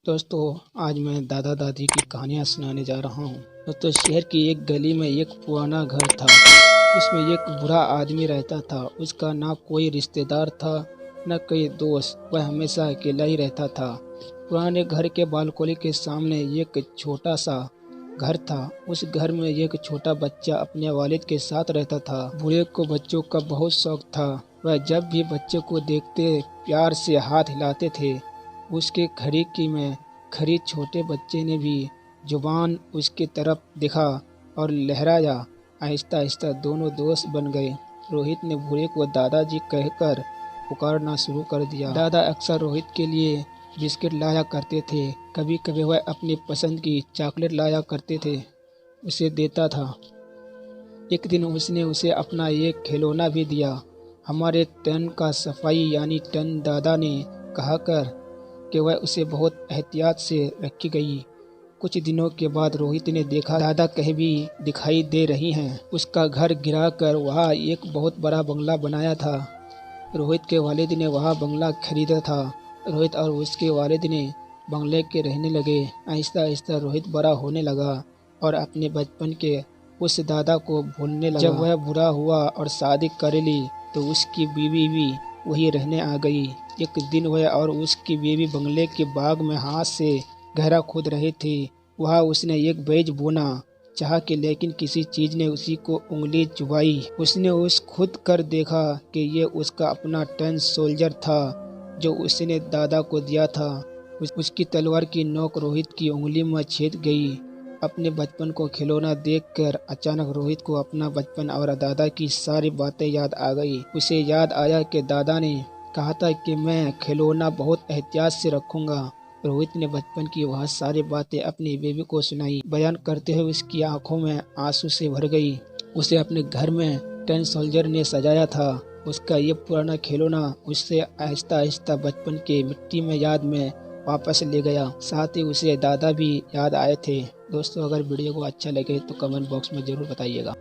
दोस्तों, आज मैं दादा दादी की कहानियाँ सुनाने जा रहा हूँ। दोस्तों, शहर की एक गली में एक पुराना घर था। उसमें एक बूढ़ा आदमी रहता था। उसका ना कोई रिश्तेदार था, न कोई दोस्त। वह हमेशा अकेला ही रहता था। पुराने घर के बालकोनी के सामने एक छोटा सा घर था। उस घर में एक छोटा बच्चा अपने वालिद के साथ रहता था। बूढ़े को बच्चों का बहुत शौक था। वह जब भी बच्चे को देखते प्यार से हाथ हिलाते थे। उसके खड़ी में खड़ी छोटे बच्चे ने भी जुबान उसकी तरफ देखा और लहराया। आहिस्ता आहिस्ता दोनों दोस्त बन गए। रोहित ने बूढ़े को दादाजी कहकर पुकारना शुरू कर दिया। दादा अक्सर रोहित के लिए बिस्किट लाया करते थे। कभी कभी वह अपनी पसंद की चॉकलेट लाया करते थे, उसे देता था। एक दिन उसने उसे अपना एक खिलौना भी दिया। हमारे टन का सफाई यानी टन दादा ने कहा कर कि वह उसे बहुत एहतियात से रखी गई। कुछ दिनों के बाद रोहित ने देखा दादा कहीं भी दिखाई दे रही हैं। उसका घर गिराकर वहाँ एक बहुत बड़ा बंगला बनाया था। रोहित के वालिद ने वहाँ बंगला खरीदा था। रोहित और उसके वालिद ने बंगले के रहने लगे। आहिस्ता आहिस्ता रोहित बड़ा होने लगा और अपने बचपन के उस दादा को भूलने लगा। जब वह बूढ़ा हुआ और शादी कर ली तो उसकी बीवी भी वही रहने आ गई। एक दिन वह और उसकी बीवी बंगले के बाग में हाथ से गहरा खोद रहे थे। वहाँ उसने एक बीज बोना चाहा कि लेकिन किसी चीज ने उसी को उंगली चुभाई। उसने उस खुद कर देखा कि ये उसका अपना टन सोल्जर था जो उसने दादा को दिया था। उसकी तलवार की नोक रोहित की उंगली में छेद गई। अपने बचपन को खिलौना देखकर अचानक रोहित को अपना बचपन और दादा की सारी बातें याद आ गई। उसे याद आया कि दादा ने कहा था कि मैं खिलौना बहुत एहतियात से रखूंगा। रोहित ने बचपन की वह सारी बातें अपनी बेबी को सुनाई। बयान करते हुए उसकी आंखों में आंसू से भर गई। उसे अपने घर में टन सोल्जर ने सजाया था। उसका ये पुराना खिलौना उससे आहिस्ता आहिस्ता बचपन के मिट्टी में याद में वापस ले गया। साथ ही उसे दादा भी याद आए थे। दोस्तों, अगर वीडियो को अच्छा लगे तो कमेंट बॉक्स में ज़रूर बताइएगा।